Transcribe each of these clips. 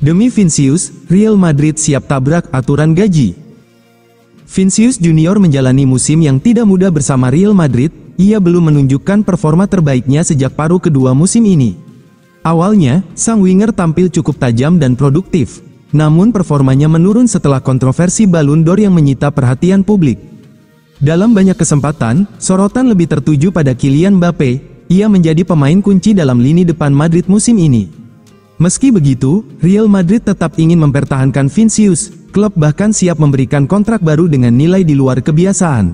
Demi Vinicius, Real Madrid siap tabrak aturan gaji. Vinicius Junior menjalani musim yang tidak mudah bersama Real Madrid. Ia belum menunjukkan performa terbaiknya sejak paruh kedua musim ini. Awalnya, sang winger tampil cukup tajam dan produktif. Namun performanya menurun setelah kontroversi Ballon d'Or yang menyita perhatian publik. Dalam banyak kesempatan, sorotan lebih tertuju pada Kylian Mbappe. Ia menjadi pemain kunci dalam lini depan Madrid musim ini. Meski begitu, Real Madrid tetap ingin mempertahankan Vinicius. Klub bahkan siap memberikan kontrak baru dengan nilai di luar kebiasaan.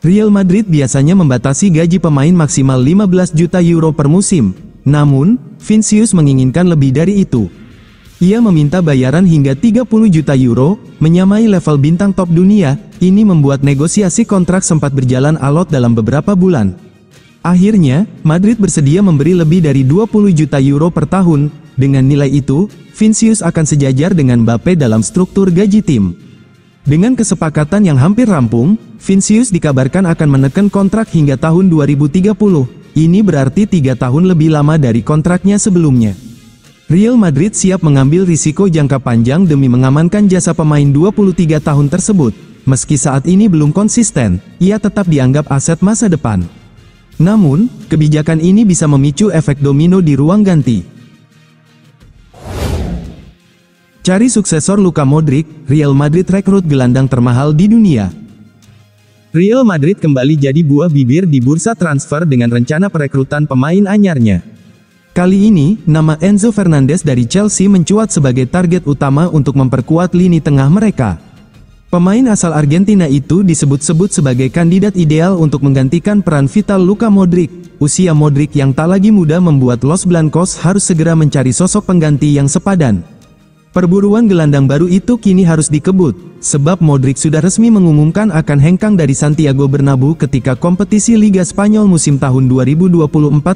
Real Madrid biasanya membatasi gaji pemain maksimal 15 juta euro per musim. Namun, Vinicius menginginkan lebih dari itu. Ia meminta bayaran hingga 30 juta euro, menyamai level bintang top dunia. Ini membuat negosiasi kontrak sempat berjalan alot dalam beberapa bulan. Akhirnya, Madrid bersedia memberi lebih dari 20 juta euro per tahun. Dengan nilai itu, Vinicius akan sejajar dengan Mbappe dalam struktur gaji tim. Dengan kesepakatan yang hampir rampung, Vinicius dikabarkan akan menekan kontrak hingga tahun 2030. Ini berarti 3 tahun lebih lama dari kontraknya sebelumnya. Real Madrid siap mengambil risiko jangka panjang demi mengamankan jasa pemain 23 tahun tersebut. Meski saat ini belum konsisten, ia tetap dianggap aset masa depan. Namun, kebijakan ini bisa memicu efek domino di ruang ganti. Cari suksesor Luka Modric, Real Madrid rekrut gelandang termahal di dunia. Real Madrid kembali jadi buah bibir di bursa transfer dengan rencana perekrutan pemain anyarnya. Kali ini, nama Enzo Fernandez dari Chelsea mencuat sebagai target utama untuk memperkuat lini tengah mereka. Pemain asal Argentina itu disebut-sebut sebagai kandidat ideal untuk menggantikan peran vital Luka Modric. Usia Modric yang tak lagi muda membuat Los Blancos harus segera mencari sosok pengganti yang sepadan. Perburuan gelandang baru itu kini harus dikebut, sebab Modric sudah resmi mengumumkan akan hengkang dari Santiago Bernabeu ketika kompetisi Liga Spanyol musim tahun 2024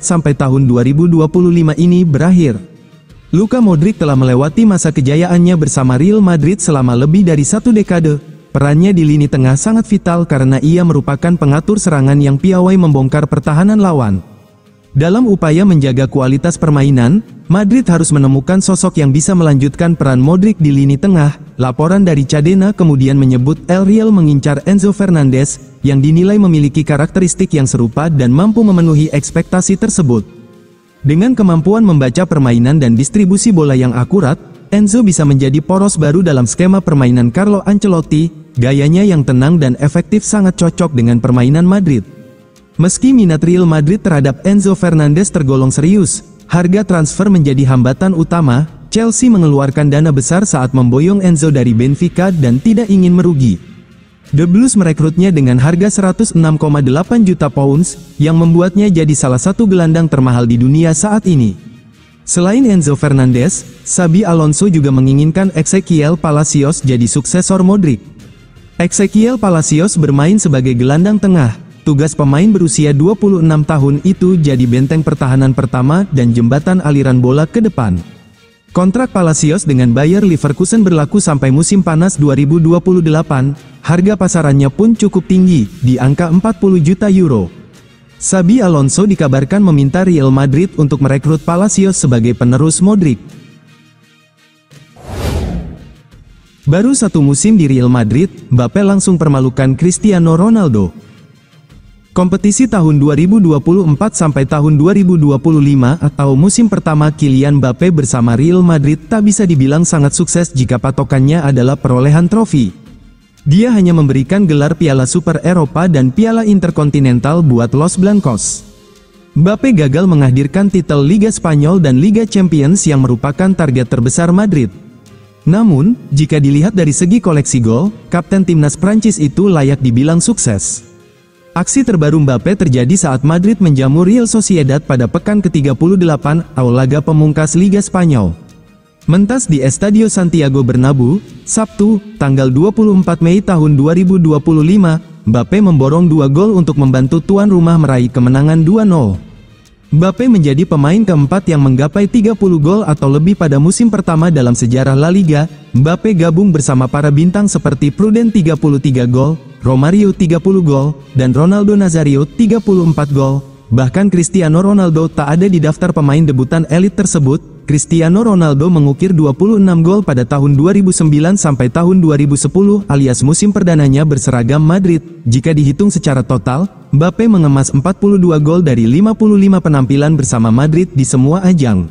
sampai tahun 2025 ini berakhir. Luka Modric telah melewati masa kejayaannya bersama Real Madrid selama lebih dari 1 dekade. Perannya di lini tengah sangat vital karena ia merupakan pengatur serangan yang piawai membongkar pertahanan lawan. Dalam upaya menjaga kualitas permainan, Madrid harus menemukan sosok yang bisa melanjutkan peran Modric di lini tengah. Laporan dari Cadena kemudian menyebut El Real mengincar Enzo Fernandez, yang dinilai memiliki karakteristik yang serupa dan mampu memenuhi ekspektasi tersebut. Dengan kemampuan membaca permainan dan distribusi bola yang akurat, Enzo bisa menjadi poros baru dalam skema permainan Carlo Ancelotti. Gayanya yang tenang dan efektif sangat cocok dengan permainan Madrid. Meski minat Real Madrid terhadap Enzo Fernandez tergolong serius, harga transfer menjadi hambatan utama. Chelsea mengeluarkan dana besar saat memboyong Enzo dari Benfica dan tidak ingin merugi. The Blues merekrutnya dengan harga 106,8 juta pounds, yang membuatnya jadi salah satu gelandang termahal di dunia saat ini. Selain Enzo Fernandez, Xabi Alonso juga menginginkan Ezequiel Palacios jadi suksesor Modric. Ezequiel Palacios bermain sebagai gelandang tengah. Tugas pemain berusia 26 tahun itu jadi benteng pertahanan pertama dan jembatan aliran bola ke depan. Kontrak Palacios dengan Bayer Leverkusen berlaku sampai musim panas 2028, harga pasarannya pun cukup tinggi, di angka 40 juta euro. Xabi Alonso dikabarkan meminta Real Madrid untuk merekrut Palacios sebagai penerus Modric. Baru 1 musim di Real Madrid, Mbappe langsung permalukan Cristiano Ronaldo. Kompetisi tahun 2024 sampai tahun 2025 atau musim pertama Kylian Mbappe bersama Real Madrid tak bisa dibilang sangat sukses jika patokannya adalah perolehan trofi. Dia hanya memberikan gelar Piala Super Eropa dan Piala Interkontinental buat Los Blancos. Mbappe gagal menghadirkan titel Liga Spanyol dan Liga Champions yang merupakan target terbesar Madrid. Namun, jika dilihat dari segi koleksi gol, kapten timnas Prancis itu layak dibilang sukses. Aksi terbaru Mbappe terjadi saat Madrid menjamu Real Sociedad pada pekan ke-38 atau laga pemungkas Liga Spanyol. Mentas di Estadio Santiago Bernabeu, Sabtu, tanggal 24 Mei tahun 2025, Mbappe memborong 2 gol untuk membantu tuan rumah meraih kemenangan 2-0. Mbappe menjadi pemain keempat yang menggapai 30 gol atau lebih pada musim pertama dalam sejarah La Liga. Mbappe gabung bersama para bintang seperti Pruden 33 gol, Romario 30 gol, dan Ronaldo Nazario 34 gol. Bahkan Cristiano Ronaldo tak ada di daftar pemain debutan elit tersebut. Cristiano Ronaldo mengukir 26 gol pada tahun 2009 sampai tahun 2010 alias musim perdananya berseragam Madrid. Jika dihitung secara total, Mbappe mengemas 42 gol dari 55 penampilan bersama Madrid di semua ajang.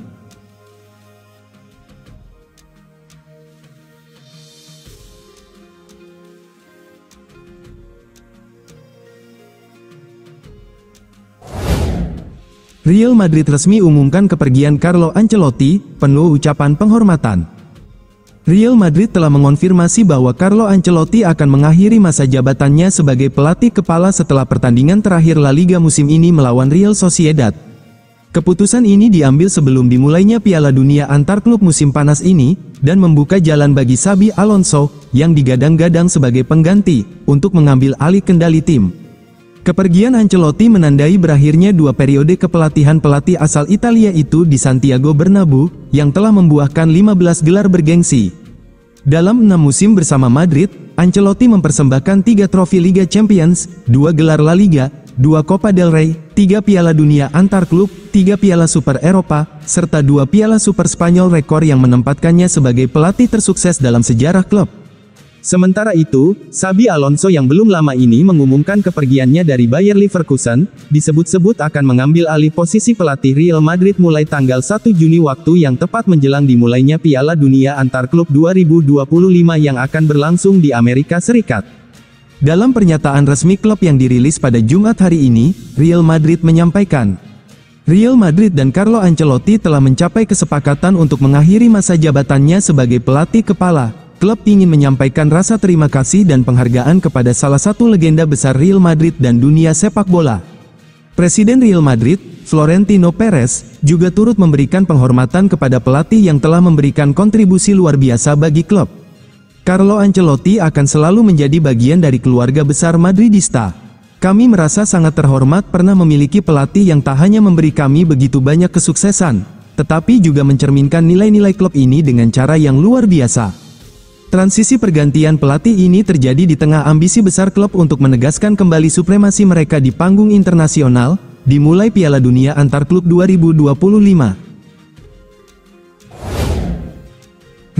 Real Madrid resmi umumkan kepergian Carlo Ancelotti, penuh ucapan penghormatan. Real Madrid telah mengonfirmasi bahwa Carlo Ancelotti akan mengakhiri masa jabatannya sebagai pelatih kepala setelah pertandingan terakhir La Liga musim ini melawan Real Sociedad. Keputusan ini diambil sebelum dimulainya Piala Dunia antar klub musim panas ini, dan membuka jalan bagi Xabi Alonso, yang digadang-gadang sebagai pengganti, untuk mengambil alih kendali tim. Kepergian Ancelotti menandai berakhirnya dua periode kepelatihan pelatih asal Italia itu di Santiago Bernabeu, yang telah membuahkan 15 gelar bergengsi. Dalam 6 musim bersama Madrid, Ancelotti mempersembahkan 3 trofi Liga Champions, 2 gelar La Liga, 2 Copa del Rey, 3 Piala Dunia antar klub, 3 Piala Super Eropa, serta 2 Piala Super Spanyol, rekor yang menempatkannya sebagai pelatih tersukses dalam sejarah klub. Sementara itu, Xabi Alonso yang belum lama ini mengumumkan kepergiannya dari Bayer Leverkusen, disebut-sebut akan mengambil alih posisi pelatih Real Madrid mulai tanggal 1 Juni waktu yang tepat menjelang dimulainya Piala Dunia antar klub 2025 yang akan berlangsung di Amerika Serikat. Dalam pernyataan resmi klub yang dirilis pada Jumat hari ini, Real Madrid menyampaikan, Real Madrid dan Carlo Ancelotti telah mencapai kesepakatan untuk mengakhiri masa jabatannya sebagai pelatih kepala. Klub ingin menyampaikan rasa terima kasih dan penghargaan kepada salah satu legenda besar Real Madrid dan dunia sepak bola. Presiden Real Madrid, Florentino Perez, juga turut memberikan penghormatan kepada pelatih yang telah memberikan kontribusi luar biasa bagi klub. Carlo Ancelotti akan selalu menjadi bagian dari keluarga besar Madridista. Kami merasa sangat terhormat pernah memiliki pelatih yang tak hanya memberi kami begitu banyak kesuksesan, tetapi juga mencerminkan nilai-nilai klub ini dengan cara yang luar biasa. Transisi pergantian pelatih ini terjadi di tengah ambisi besar klub untuk menegaskan kembali supremasi mereka di panggung internasional, dimulai Piala Dunia antar klub 2025.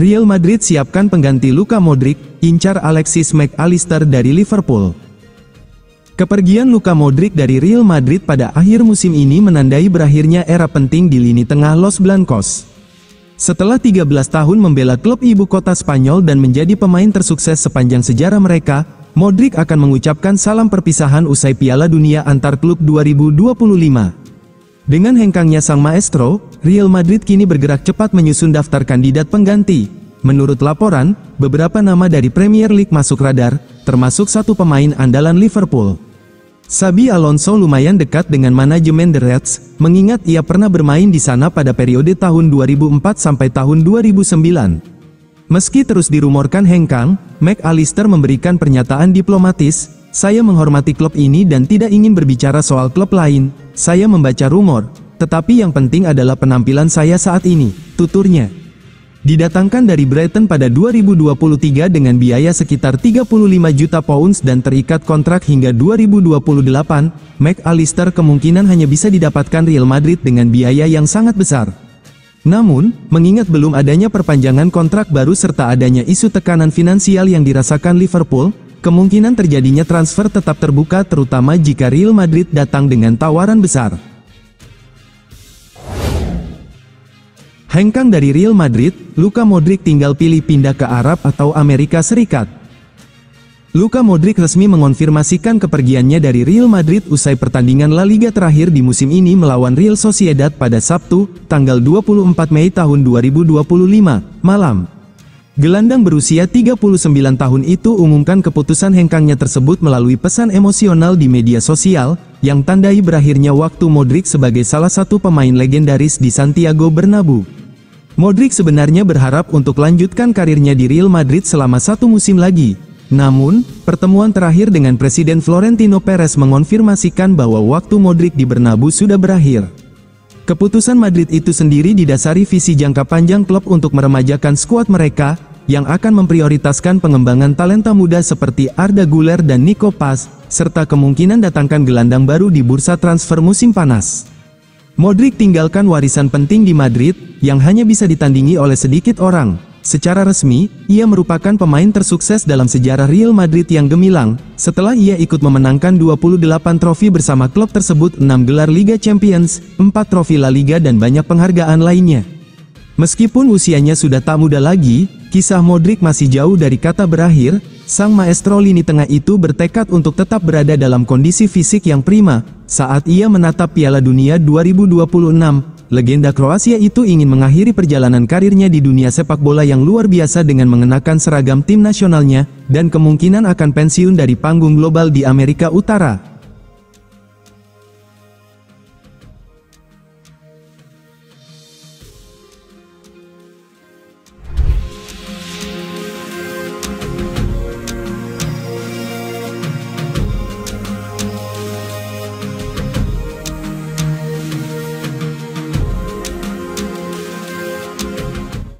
Real Madrid siapkan pengganti Luka Modric, incar Alexis Mac Allister dari Liverpool. Kepergian Luka Modric dari Real Madrid pada akhir musim ini menandai berakhirnya era penting di lini tengah Los Blancos. Setelah 13 tahun membela klub ibu kota Spanyol dan menjadi pemain tersukses sepanjang sejarah mereka, Modric akan mengucapkan salam perpisahan usai Piala Dunia antar klub 2025. Dengan hengkangnya sang maestro, Real Madrid kini bergerak cepat menyusun daftar kandidat pengganti. Menurut laporan, beberapa nama dari Premier League masuk radar, termasuk satu pemain andalan Liverpool. Xabi Alonso lumayan dekat dengan manajemen The Reds, mengingat ia pernah bermain di sana pada periode tahun 2004 sampai tahun 2009. Meski terus dirumorkan hengkang, Mac Allister memberikan pernyataan diplomatis, "Saya menghormati klub ini dan tidak ingin berbicara soal klub lain. Saya membaca rumor, tetapi yang penting adalah penampilan saya saat ini," tuturnya. Didatangkan dari Brighton pada 2023 dengan biaya sekitar 35 juta pounds dan terikat kontrak hingga 2028, Mac Allister kemungkinan hanya bisa didapatkan Real Madrid dengan biaya yang sangat besar. Namun, mengingat belum adanya perpanjangan kontrak baru serta adanya isu tekanan finansial yang dirasakan Liverpool, kemungkinan terjadinya transfer tetap terbuka terutama jika Real Madrid datang dengan tawaran besar. Hengkang dari Real Madrid, Luka Modric tinggal pilih pindah ke Arab atau Amerika Serikat. Luka Modric resmi mengonfirmasikan kepergiannya dari Real Madrid usai pertandingan La Liga terakhir di musim ini melawan Real Sociedad pada Sabtu, tanggal 24 Mei tahun 2025, malam. Gelandang berusia 39 tahun itu umumkan keputusan hengkangnya tersebut melalui pesan emosional di media sosial, yang tandai berakhirnya waktu Modric sebagai salah satu pemain legendaris di Santiago Bernabeu. Modric sebenarnya berharap untuk lanjutkan karirnya di Real Madrid selama satu musim lagi. Namun, pertemuan terakhir dengan Presiden Florentino Perez mengonfirmasikan bahwa waktu Modric di Bernabeu sudah berakhir. Keputusan Madrid itu sendiri didasari visi jangka panjang klub untuk meremajakan skuad mereka, yang akan memprioritaskan pengembangan talenta muda seperti Arda Güler dan Nico Paz, serta kemungkinan datangkan gelandang baru di bursa transfer musim panas. Modric tinggalkan warisan penting di Madrid, yang hanya bisa ditandingi oleh sedikit orang. Secara resmi, ia merupakan pemain tersukses dalam sejarah Real Madrid yang gemilang, setelah ia ikut memenangkan 28 trofi bersama klub tersebut, 6 gelar Liga Champions, 4 trofi La Liga dan banyak penghargaan lainnya. Meskipun usianya sudah tak muda lagi, kisah Modric masih jauh dari kata berakhir. Sang maestro lini tengah itu bertekad untuk tetap berada dalam kondisi fisik yang prima. Saat ia menatap Piala Dunia 2026, legenda Kroasia itu ingin mengakhiri perjalanan karirnya di dunia sepak bola yang luar biasa dengan mengenakan seragam tim nasionalnya, dan kemungkinan akan pensiun dari panggung global di Amerika Utara.